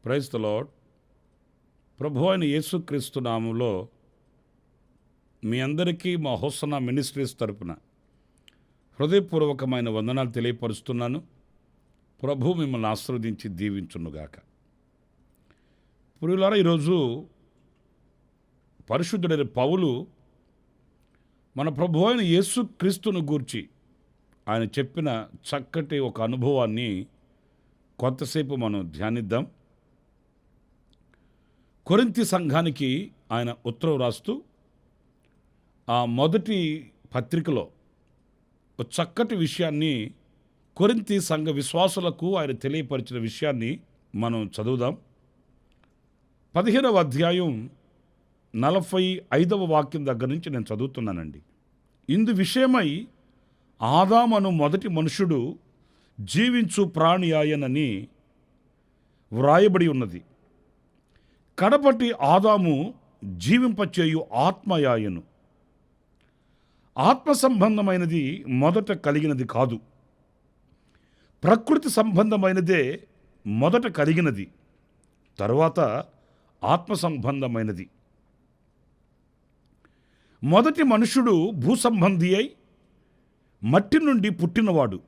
Praise the lord. ప్రభు అయిన యేసుక్రీస్తు నామంలో మీ అందరికీ మా హోసన్నా మినిస్ట్రీస్ తరపున హృదయపూర్వకమైన వందనాలు తెలియపరుస్తున్నాను. ప్రభు మిమ్మల్ని ఆశీర్వదించి దీవించునుగాక. ప్రియులారా, ఈరోజు పరిశుద్ధుడైన పౌలు మన ప్రభు అయిన యేసుక్రీస్తును గూర్చి ఆయన చెప్పిన చక్కటి ఒక అనుభవాన్ని కొంతసేపు మనం ధ్యానిద్దాం. కొరింథీ సంఘానికి ఆయన ఉత్తరం రాస్తూ ఆ మొదటి పత్రికలో ఒక చక్కటి విషయాన్ని, కొరింథీ సంఘ విశ్వాసులకు ఆయన తెలియపరిచిన విషయాన్ని మనం చదువుదాం. 15వ అధ్యాయం 45వ వాక్యం దగ్గర నుంచి నేను చదువుతున్నానండి. ఇందు విషయమై ఆదామను మొదటి మనుషుడు జీవించు ప్రాణి ఆయనని వ్రాయబడి ఉన్నది. కడపటి ఆదాము జీవింపచేయు ఆత్మయాయను. ఆత్మ సంబంధమైనది మొదట కలిగినది కాదు, ప్రకృతి సంబంధమైనదే మొదట కలిగినది, తరువాత ఆత్మ సంబంధమైనది. మొదటి మనుషుడు భూసంబంధి అయి మట్టి నుండి పుట్టినవాడు.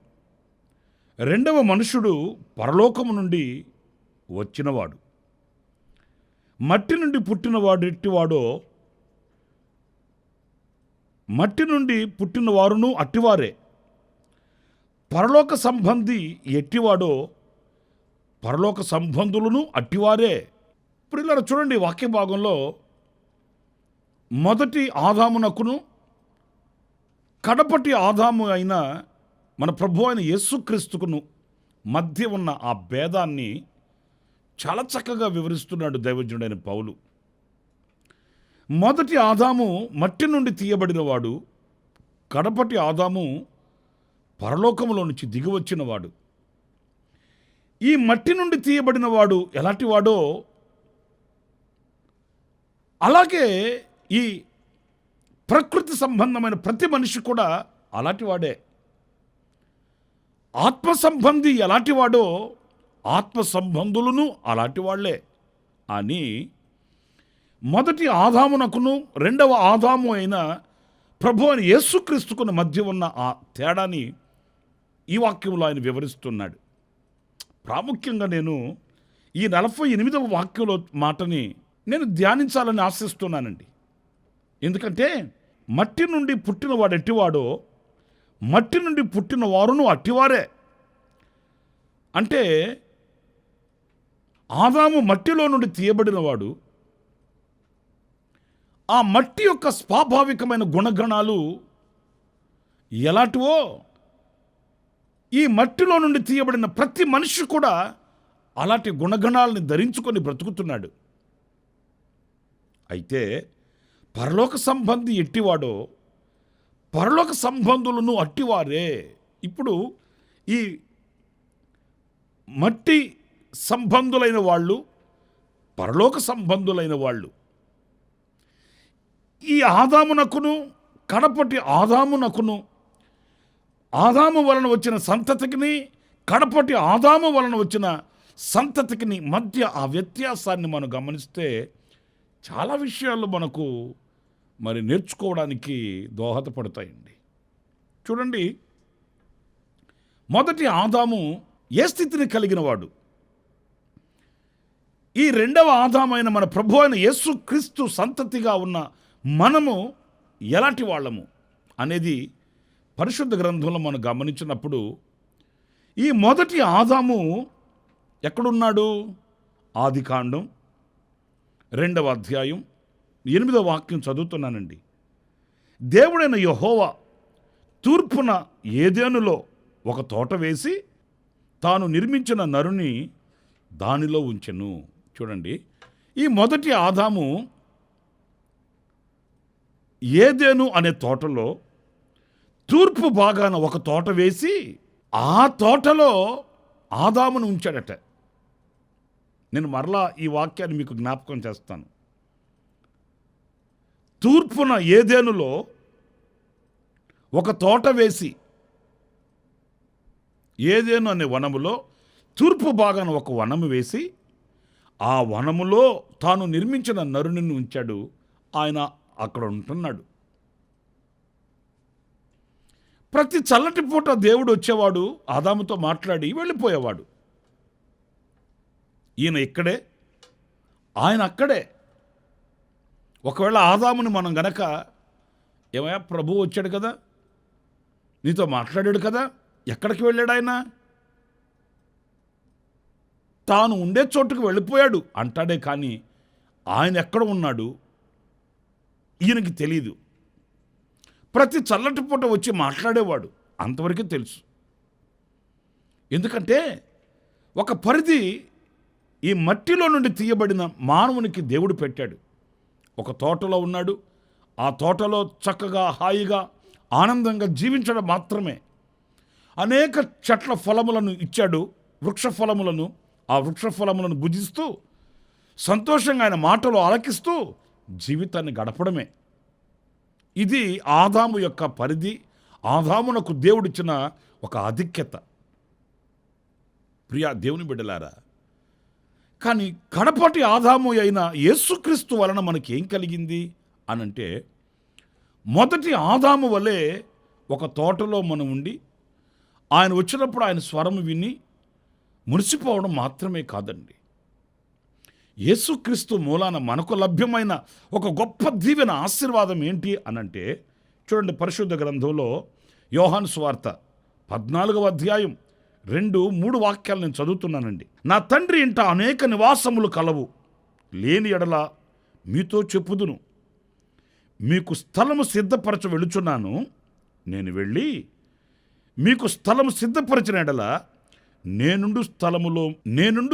రెండవ మనుషుడు పరలోకము నుండి వచ్చినవాడు. మట్టి నుండి పుట్టినవాడు ఎట్టివాడో మట్టి నుండి పుట్టిన వారును అట్టివారే. పరలోక సంబంధి ఎట్టివాడో పరలోక సంబంధులను అట్టివారే. ఇప్పుడు ఇలా చూడండి, వాక్య భాగంలో మొదటి ఆదామునకును కడపటి ఆదాము అయిన మన ప్రభు అయిన యేసుక్రీస్తుకును మధ్య ఉన్న ఆ భేదాన్ని చాలా చక్కగా వివరిస్తున్నాడు దైవజనుడైన పౌలు. మొదటి ఆదాము మట్టి నుండి తీయబడినవాడు, కడపటి ఆదాము పరలోకములో నుంచి దిగివచ్చినవాడు. ఈ మట్టి నుండి తీయబడినవాడు ఎలాంటి వాడో అలాగే ఈ ప్రకృతి సంబంధమైన ప్రతి మనిషి కూడా అలాంటి వాడే. ఆత్మ సంబంధి ఎలాంటి వాడో ఆత్మ సంబంధులను అలాంటి వాళ్లే అని మొదటి ఆదామునకును రెండవ ఆదాము అయిన ప్రభు అయిన యేసుక్రీస్తుకును మధ్య ఉన్న ఆ తేడాని ఈ వాక్యంలో ఆయన వివరిస్తున్నాడు. ప్రాముఖ్యంగా నేను ఈ 48వ వాక్యంలో మాటని నేను ధ్యానించాలని ఆశిస్తున్నానండి. ఎందుకంటే మట్టి నుండి పుట్టినవాడు ఎట్టివాడో మట్టి నుండి పుట్టిన వారును అట్టివారే. అంటే ఆదాము మట్టిలో నుండి తీయబడినవాడు. ఆ మట్టి యొక్క స్వాభావికమైన గుణగణాలు ఎలాంటివో ఈ మట్టిలో నుండి తీయబడిన ప్రతి మనిషి కూడా అలాంటి గుణగణాలని ధరించుకొని బ్రతుకుతున్నాడు. అయితే పరలోక సంబంధి ఎట్టివాడో పరలోక సంబంధులను అట్టివారే. ఇప్పుడు ఈ మట్టి సంబంధులైన వాళ్ళు, పరలోక సంబంధులైన వాళ్ళు, ఈ ఆదామునకును కడపటి ఆదామునకును, ఆదాము వలన వచ్చిన సంతతికిని కడపటి ఆదాము వలన వచ్చిన సంతతికిని మధ్య ఆ వ్యత్యాసాన్ని మనం గమనిస్తే చాలా విషయాలు మనకు మరి నేర్చుకోవడానికి దోహదపడతాయండి. చూడండి, మొదటి ఆదాము ఏ స్థితిని కలిగినవాడు, ఈ రెండవ ఆదామైన మన ప్రభు అయిన యేసుక్రీస్తు సంతతిగా ఉన్న మనము ఎలాంటి వాళ్ళము అనేది పరిశుద్ధ గ్రంథంలో మనం గమనించినప్పుడు ఈ మొదటి ఆదాము ఎక్కడున్నాడు? ఆదికాండం 2వ అధ్యాయం 8వ వాక్యం చదువుతున్నానండి. దేవుడైన యెహోవా తూర్పున ఏదెనులో ఒక తోట వేసి తాను నిర్మించిన నరుని దానిలో ఉంచెను. చూడండి, ఈ మొదటి ఆదాము ఏదెను అనే తోటలో తూర్పు భాగాన ఒక తోట వేసి ఆ తోటలో ఆదామును ఉంచాడట. నేను మరలా ఈ వాక్యాన్ని మీకు జ్ఞాపకం చేస్తాను. తూర్పున ఏదెనులో ఒక తోట వేసి, ఏదెను అనే వనములో తూర్పు భాగాన ఒక వనము వేసి ఆ వనములో తాను నిర్మించిన నరుని ఉంచాడు. ఆయన అక్కడ ఉంటున్నాడు. ప్రతి చల్లటి పూట దేవుడు వచ్చేవాడు, ఆదాముతో మాట్లాడి వెళ్ళిపోయేవాడు. ఈయన ఇక్కడే, ఆయన అక్కడే. ఒకవేళ ఆదాముని మనం గనక, ఏమయ్యా ప్రభువు వచ్చాడు కదా, నీతో మాట్లాడాడు కదా, ఎక్కడికి వెళ్ళాడు ఆయన? తాను ఉండే చోటుకు వెళ్ళిపోయాడు అంటాడే కానీ ఆయన ఎక్కడ ఉన్నాడు ఈయనకి తెలియదు. ప్రతి చల్లటి పూట వచ్చి మాట్లాడేవాడు, అంతవరకే తెలుసు. ఎందుకంటే ఒక పరిధి ఈ మట్టిలో నుండి తీయబడిన మానవునికి దేవుడు పెట్టాడు. ఒక తోటలో ఉన్నాడు, ఆ తోటలో చక్కగా హాయిగా ఆనందంగా జీవించడం మాత్రమే. అనేక చెట్ల ఫలములను ఇచ్చాడు, వృక్ష ఫలములను. ఆ వృక్ష ఫలములను భుజిస్తూ సంతోషంగా ఆయన మాటలు ఆలకిస్తూ జీవితాన్ని గడపడమే. ఇది ఆదాము యొక్క పరిధి, ఆదామునకు దేవుడిచ్చిన ఒక ఆధిక్యత. ప్రియా దేవుని బిడ్డలారా, కానీ కడపటి ఆదాము అయిన యేసుక్రీస్తు వలన మనకి ఏం కలిగింది అనంటే, మొదటి ఆదాము వలె ఒక తోటలో మనం ఉండి ఆయన వచ్చినప్పుడు ఆయన స్వరం విని మురిసిపోవడం మాత్రమే కాదండి. యేసుక్రీస్తు మూలాన మనకు లభ్యమైన ఒక గొప్ప దీవెన ఆశీర్వాదం ఏంటి అనంటే, చూడండి పరిశుద్ధ గ్రంథంలో యోహాను సువార్త 14వ అధ్యాయం 2-3 వాక్యాలు నేను చదువుతున్నానండి. నా తండ్రి ఇంట అనేక నివాసములు కలవు, లేని ఎడల మీతో చెప్పుదును. మీకు స్థలము సిద్ధపరచ వెళుచున్నాను. నేను వెళ్ళి మీకు స్థలము సిద్ధపరిచిన ఎడల నేనుండు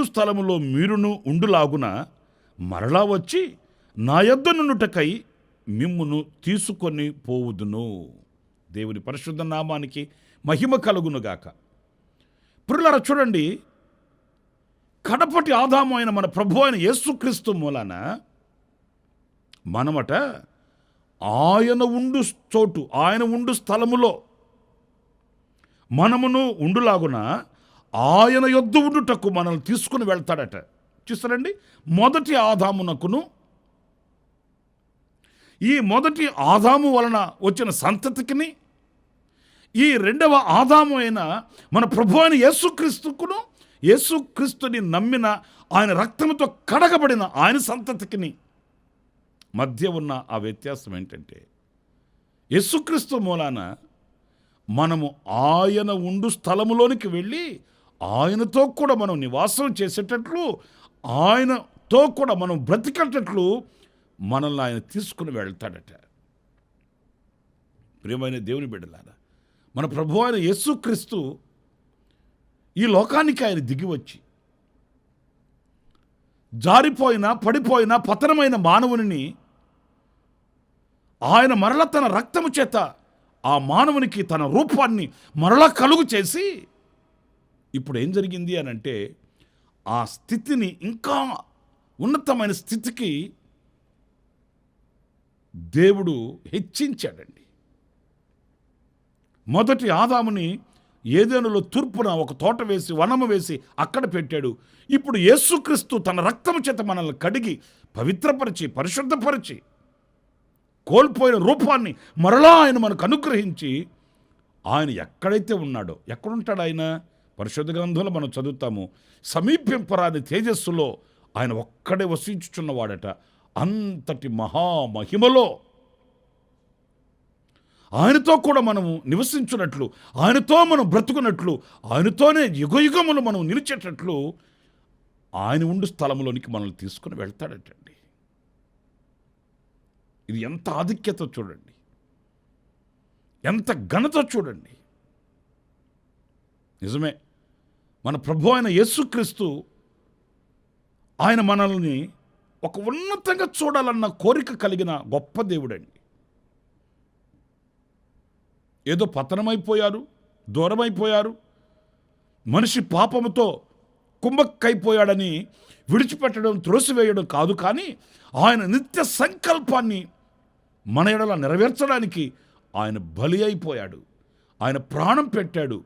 స్థలములో మీరును ఉండులాగున మరలా వచ్చి నా యొద్ద నుండుటకై మిమ్మును తీసుకొని పోవుదును. దేవుని పరిశుద్ధ నామానికి మహిమ కలుగునుగాక. ప్రియులారా చూడండి, కడపటి ఆదాము అయిన మన ప్రభు అయిన యేసుక్రీస్తు మూలాన మనమట ఆయన ఉండు చోటు, ఆయన ఉండు స్థలములో మనమును ఉండులాగున ఆయన యొద్ద ఉండుటకు మనల్ని తీసుకుని వెళ్తాడట. చూస్తారండి, మొదటి ఆదామునకును ఈ మొదటి ఆదాము వలన వచ్చిన సంతతికిని, ఈ రెండవ ఆదాము అయిన మన ప్రభు అయిన యేసుక్రీస్తుకును, యేసుక్రీస్తుని నమ్మిన ఆయన రక్తముతో కడగబడిన ఆయన సంతతికిని మధ్య ఉన్న ఆ వ్యత్యాసం ఏంటంటే, యేసుక్రీస్తు మూలాన మనము ఆయన ఉండు స్థలములోనికి వెళ్ళి ఆయనతో కూడా మనం నివాసం చేసేటట్లు, ఆయనతో కూడా మనం బ్రతికేటట్లు మనల్ని ఆయన తీసుకుని వెళ్తాడట. ప్రియమైన దేవుని బిడ్డలారా, మన ప్రభు అయిన యేసుక్రీస్తు ఈ లోకానికి ఆయన దిగివచ్చి జారిపోయిన, పడిపోయిన, పతనమైన మానవుని ఆయన మరల తన రక్తము చేత ఆ మానవునికి తన రూపాన్ని మరలా కలుగు చేసి, ఇప్పుడు ఏం జరిగింది అని అంటే, ఆ స్థితిని ఇంకా ఉన్నతమైన స్థితికి దేవుడు హెచ్చించాడండి. మొదటి ఆదాముని ఏదెనులో తూర్పున ఒక తోట వేసి, వనము వేసి అక్కడ పెట్టాడు. ఇప్పుడు యేసుక్రీస్తు తన రక్తము చేత మనల్ని కడిగి పవిత్రపరిచి పరిశుద్ధపరిచి కోల్పోయిన రూపాన్ని మరలా ఆయన మనకు అనుగ్రహించి, ఆయన ఎక్కడైతే ఉన్నాడో, ఎక్కడుంటాడు ఆయన? పరిశుద్ధ గ్రంథంలో మనం చదువుతాము, సమీపింపరాని తేజస్సులో ఆయన ఒక్కడే వసించుచున్నవాడట. అంతటి మహామహిమలో ఆయనతో కూడా మనము నివసించున్నట్లు, ఆయనతో మనం బ్రతుకున్నట్లు, ఆయనతోనే యుగయుగములు మనం నిలిచేటట్లు ఆయన ఉండు స్థలంలోనికి మనల్ని తీసుకుని వెళ్తాడటండి. ఇది ఎంత ఆధిక్యత చూడండి, ఎంత ఘనత చూడండి. నిజమే, మన ప్రభు అయిన యేసుక్రీస్తు ఆయన మనల్ని ఒక ఉన్నతంగా చూడాలన్న కోరిక కలిగిన గొప్ప దేవుడండి. ఏదో పతనమైపోయారు, దూరమైపోయారు, మనిషి పాపముతో కుంభక్కైపోయాడని విడిచిపెట్టడం, త్రోసివేయడం కాదు. కానీ ఆయన నిత్య సంకల్పాన్ని మన ఎడల నెరవేర్చడానికి ఆయన బలి అయిపోయాడు, ఆయన ప్రాణం పెట్టాడు.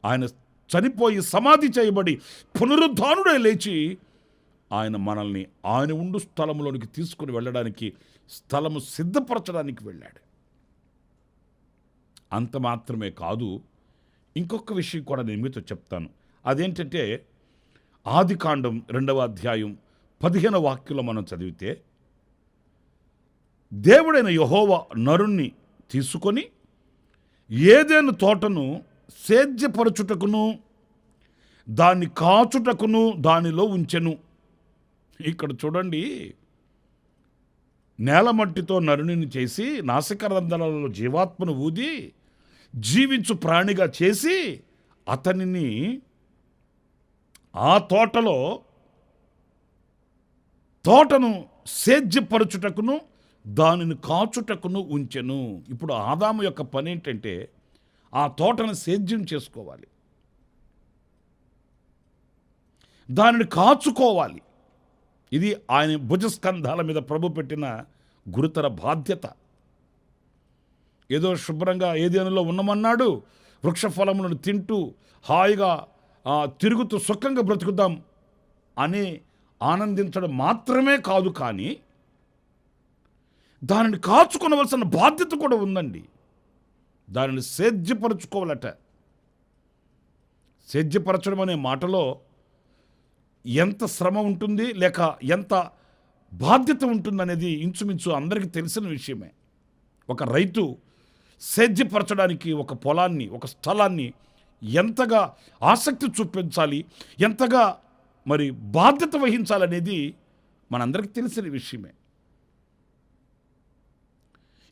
ఆయన చనిపోయి సమాధి చేయబడి పునరుద్ధానుడై లేచి ఆయన మనల్ని ఆయన ఉండు స్థలంలోనికి తీసుకుని వెళ్ళడానికి, స్థలము సిద్ధపరచడానికి వెళ్ళాడు. అంత మాత్రమే కాదు, ఇంకొక విషయం కూడా నేను మీతో చెప్తాను. అదేంటంటే ఆదికాండం 2వ అధ్యాయం 15వ వాక్యంలో మనం చదివితే, దేవుడైన యెహోవా నరుణ్ణి తీసుకొని ఏదెను తోటను సేద్యపరచుటకును దాన్ని కాచుటకును దానిలో ఉంచెను. ఇక్కడ చూడండి, నేలమట్టితో నరునిని చేసి నాసికారంధ్రాలలో జీవాత్మను ఊది జీవించు ప్రాణిగా చేసి అతనిని ఆ తోటను సేద్యపరచుటకును దానిని కాచుటకును ఉంచెను. ఇప్పుడు ఆదాము యొక్క పని ఏంటంటే ఆ తోటను సేద్యం చేసుకోవాలి, దానిని కాచుకోవాలి. ఇది ఆయన భుజస్కంధాల మీద ప్రభు పెట్టిన గురుతర బాధ్యత. ఏదో శుభ్రంగా ఏదేనులో ఉన్నామన్నాడు, వృక్ష ఫలములను తింటూ హాయిగా తిరుగుతూ సుఖంగా బ్రతుకుదాం అని ఆనందించడం మాత్రమే కాదు, కానీ దానిని కాచుకొనవలసిన బాధ్యత కూడా ఉందండి. దానిని సేద్యపరచుకోవాలట. సేద్యపరచడం అనే మాటలో ఎంత శ్రమ ఉంటుంది, లేక ఎంత బాధ్యత ఉంటుందనేది ఇంచుమించు అందరికీ తెలిసిన విషయమే. ఒక రైతు సేద్యపరచడానికి ఒక పొలాన్ని, ఒక స్థలాన్ని ఎంతగా ఆసక్తి చూపించాలి, ఎంతగా మరి బాధ్యత వహించాలనేది మనందరికీ తెలిసిన విషయమే.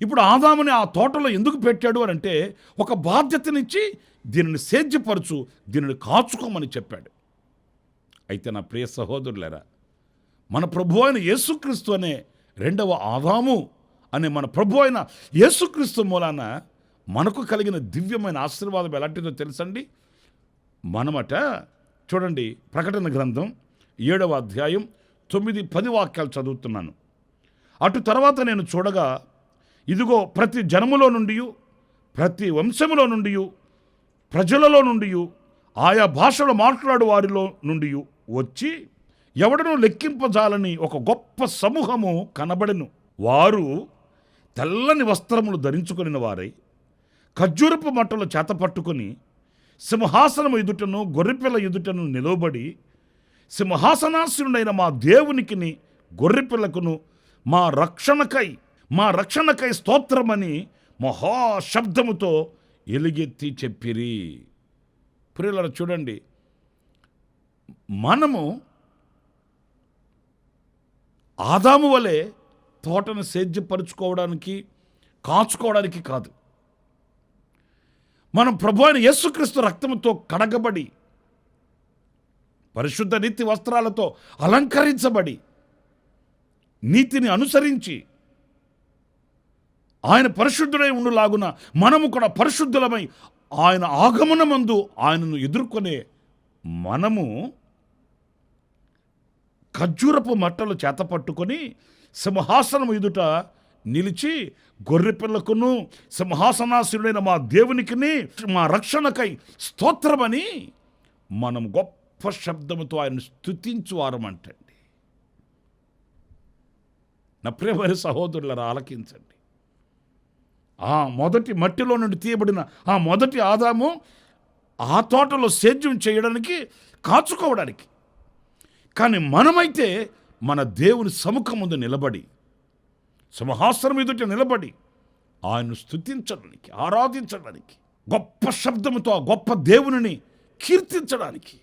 ఇప్పుడు ఆదాముని ఆ తోటలో ఎందుకు పెట్టాడు అని అంటే, ఒక బాధ్యతనిచ్చి దీనిని సేద్యపరచు, దీనిని కాచుకోమని చెప్పాడు. అయితే నా ప్రియ సహోదరులారా, మన ప్రభు అయిన యేసుక్రీస్తు అనే 2వ ఆదాము అనే మన ప్రభు అయిన యేసుక్రీస్తు మూలాన మనకు కలిగిన దివ్యమైన ఆశీర్వాదం ఎలాంటిదో తెలుసండి. మనమట చూడండి, ప్రకటన గ్రంథం 7వ అధ్యాయం 9-10 వాక్యాలు చదువుతున్నాను. అటు తర్వాత నేను చూడగా, ఇదిగో ప్రతి జనములో నుండి, ప్రతి వంశములో నుండి, ప్రజలలో నుండి, ఆయా భాషలు మాట్లాడు వారిలో నుండి వచ్చి ఎవడనూ లెక్కింపజాలని ఒక గొప్ప సమూహము కనబడెను. వారు తెల్లని వస్త్రములు ధరించుకొనిన వారై ఖర్జూరపు మట్టలు చేత పట్టుకొని సింహాసనము ఎదుటను గొర్రెపిల్ల ఎదుటను నిలవబడి, సింహాసనాసీనుడైన మా దేవునికిని గొర్రెపిల్లకును మా రక్షణకై స్తోత్రమని మహాశబ్దముతో ఎలుగెత్తి చెప్పిరి. ప్రియులారా చూడండి, మనము ఆదాము వలె తోటను సేద్యపరుచుకోవడానికి, కాచుకోవడానికి కాదు. మనం ప్రభు అయిన యేసుక్రీస్తు రక్తముతో కడగబడి, పరిశుద్ధ నీతి వస్త్రాలతో అలంకరించబడి, నీతిని అనుసరించి ఆయన పరిశుద్ధుడై ఉండులాగున మనము కూడా పరిశుద్ధులమై ఆయన ఆగమనమందు ఆయనను ఎదుర్కొనే మనము ఖర్జూరపు మట్టలు చేత పట్టుకొని సింహాసనం ఎదుట నిలిచి గొర్రెపిల్లకును సింహాసనాసీనుడైన మా దేవునికిని మా రక్షణకై స్తోత్రమని మనం గొప్ప శబ్దముతో ఆయన స్తుతించువారమంటండి. నా ప్రియమైన సహోదరులారా, ఆలకించండి. ఆ మొదటి మట్టిలో నుండి తీయబడిన ఆ మొదటి ఆదాము ఆ తోటలో సేద్యం చేయడానికి, కాచుకోవడానికి. కానీ మనమైతే మన దేవుని సముఖం ముందు నిలబడి, సింహాసనం ఎదుట నిలబడి ఆయన్ను స్తుతించడానికి, ఆరాధించడానికి, గొప్ప శబ్దముతో ఆ గొప్ప దేవునిని కీర్తించడానికి.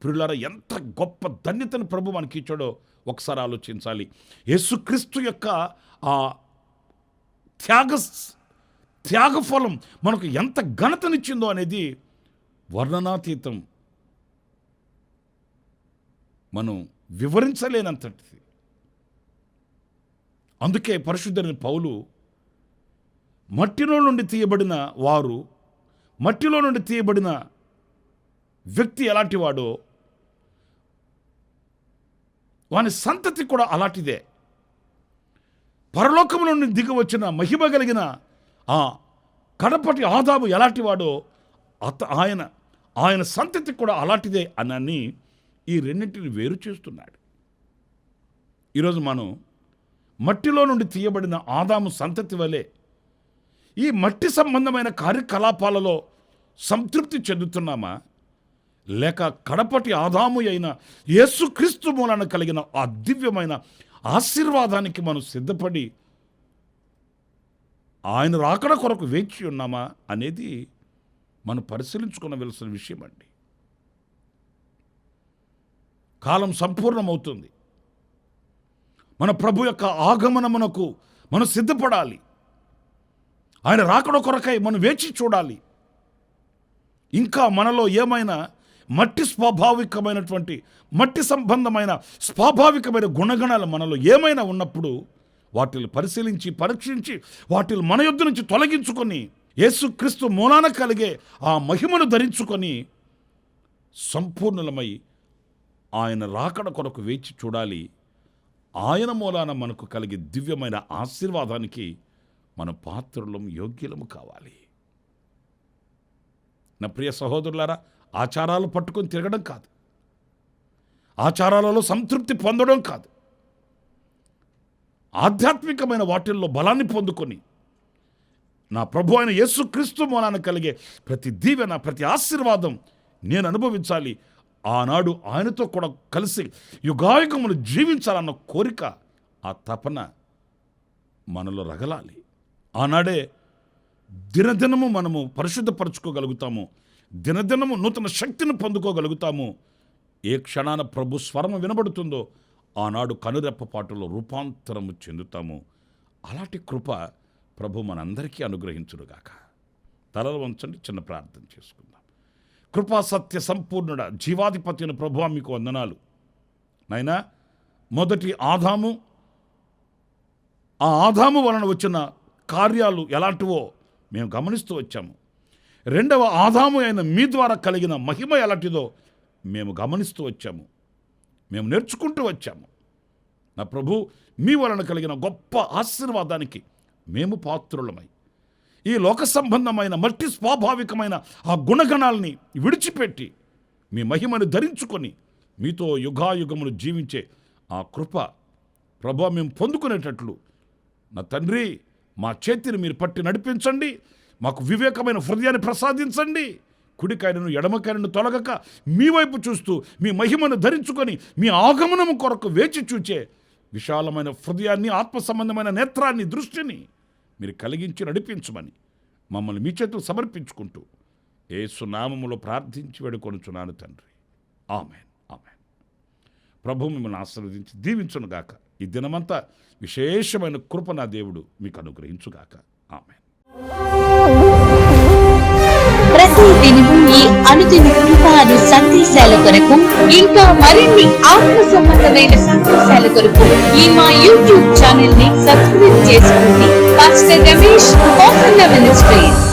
ప్రియులారా, ఎంత గొప్ప ధన్యతను ప్రభు మనకి ఇచ్చాడో ఒకసారి ఆలోచించాలి. యేసుక్రీస్తు యొక్క ఆ త్యాగఫలం మనకు ఎంత ఘనతనిచ్చిందో అనేది వర్ణనాతీతం, మనం వివరించలేనంతటిది. అందుకే పరిశుద్ధుడైన పౌలు మట్టిలో నుండి తీయబడిన వారు, మట్టిలో నుండి తీయబడిన వ్యక్తి ఎలాంటి వాడో వాని సంతతి కూడా అలాంటిదే. పరలోకము నుండి దిగి వచ్చిన మహిమ కలిగిన ఆ కడపటి ఆదాము ఎలాంటి వాడో ఆయన సంతతి కూడా అలాంటిదే అని ఈ రెండింటిని వేరు చేస్తున్నాడు. ఈరోజు మనం మట్టిలో నుండి తీయబడిన ఆదాము సంతతి వలె ఈ మట్టి సంబంధమైన కార్యకలాపాలలో సంతృప్తి చెందుతున్నామా, లేక కడపటి ఆదాము అయిన యేసుక్రీస్తు మూలన కలిగిన ఆ దివ్యమైన ఆశీర్వాదానికి మనం సిద్ధపడి ఆయన రాకడ కొరకు వేచి ఉన్నామా అనేది మనం పరిశీలించుకోవలసిన విషయం అండి. కాలం సంపూర్ణమవుతుంది. మన ప్రభు యొక్క ఆగమనమునకు మనం సిద్ధపడాలి. ఆయన రాకడ కొరకై మనం వేచి చూడాలి. ఇంకా మనలో ఏమైనా మట్టి సంబంధమైన స్వాభావికమైన గుణగణాలు మనలో ఏమైనా ఉన్నప్పుడు వాటిని పరిశీలించి పరీక్షించి వాటిని మన యొద్ద నుంచి తొలగించుకొని యేసుక్రీస్తు మూలాన కలిగే ఆ మహిమను ధరించుకొని సంపూర్ణులమై ఆయన రాకడ కొరకు వేచి చూడాలి. ఆయన మూలాన మనకు కలిగే దివ్యమైన ఆశీర్వాదానికి మన పాత్రులం యోగ్యులము కావాలి. నా ప్రియ సహోదరులారా, ఆచారాలు పట్టుకొని తిరగడం కాదు, ఆచారాలలో సంతృప్తి పొందడం కాదు, ఆధ్యాత్మికమైన వాటిల్లో బలాన్ని పొందుకొని నా ప్రభు అయిన యేసుక్రీస్తు మూలాన కలిగే ప్రతి దీవెన, ప్రతి ఆశీర్వాదం నేను అనుభవించాలి. ఆనాడు ఆయనతో కూడా కలిసి యుగాయుగములు జీవించాలన్న కోరిక, ఆ తపన మనలో రగలాలి. ఆనాడే దినదినము మనము పరిశుద్ధపరచుకోగలుగుతాము, దినదినము నూతన శక్తిని పొందుకోగలుగుతాము. ఏ క్షణాన ప్రభు స్వరము వినబడుతుందో ఆనాడు కనురెప్పపాటులో రూపాంతరము చెందుతాము. అలాంటి కృప ప్రభు మనందరికీ అనుగ్రహించుడుగాక. తలలు వంచండి, చిన్న ప్రార్థన చేసుకుందాం. కృపా సత్య సంపూర్ణుడ జీవాధిపతి అయిన ప్రభువా, మీకు వందనాలు నాయనా. మొదటి ఆదాము, ఆ ఆదాము వలన వచ్చిన కార్యాలు ఎలాంటివో మేము గమనిస్తూ వచ్చాము. రెండవ ఆదాము అయిన మీ ద్వారా కలిగిన మహిమ ఎలాంటిదో మేము గమనిస్తూ వచ్చాము, మేము నేర్చుకుంటూ వచ్చాము. నా ప్రభు, మీ వలన కలిగిన గొప్ప ఆశీర్వాదానికి మేము పాత్రులమై ఈ లోక సంబంధమైన మట్టి స్వాభావికమైన ఆ గుణగణాలని విడిచిపెట్టి మీ మహిమను ధరించుకొని మీతో యుగాయుగములు జీవించే ఆ కృప ప్రభు మేము పొందుకునేటట్లు నా తండ్రి మా చేతిని మీరు పట్టి నడిపించండి. మాకు వివేకమైన హృదయాన్ని ప్రసాదించండి. కుడికాయను ఎడమకాయను తొలగక మీ వైపు చూస్తూ మీ మహిమను ధరించుకొని మీ ఆగమనము కొరకు వేచి చూచే విశాలమైన హృదయాన్ని, ఆత్మ సంబంధమైన నేత్రాన్ని, దృష్టిని మీరు కలిగించి నడిపించమని మమ్మల్ని మీ చేతులు సమర్పించుకుంటూ యేసు నామములో ప్రార్థించి వేడుకొనుచున్నాను తండ్రి. Amen, amen. ప్రభు మిమ్మల్ని ఆశీర్వదించి దీవించునుగాక. ఈ దినమంతా విశేషమైన కృప నా దేవుడు మీకు అనుగ్రహించుగాక. ఆమెన్. ప్రతి దినము ఈ అనుదిన కృపాను సందేశాల కొరకు, ఇంకా మరిన్ని ఆత్మ సంబంధమైన సందేశాల కొరకు ఈ మా యూట్యూబ్ ఛానల్ ని సబ్స్క్రైబ్ చేసుకోండి. Pastor Ramesh, ministries.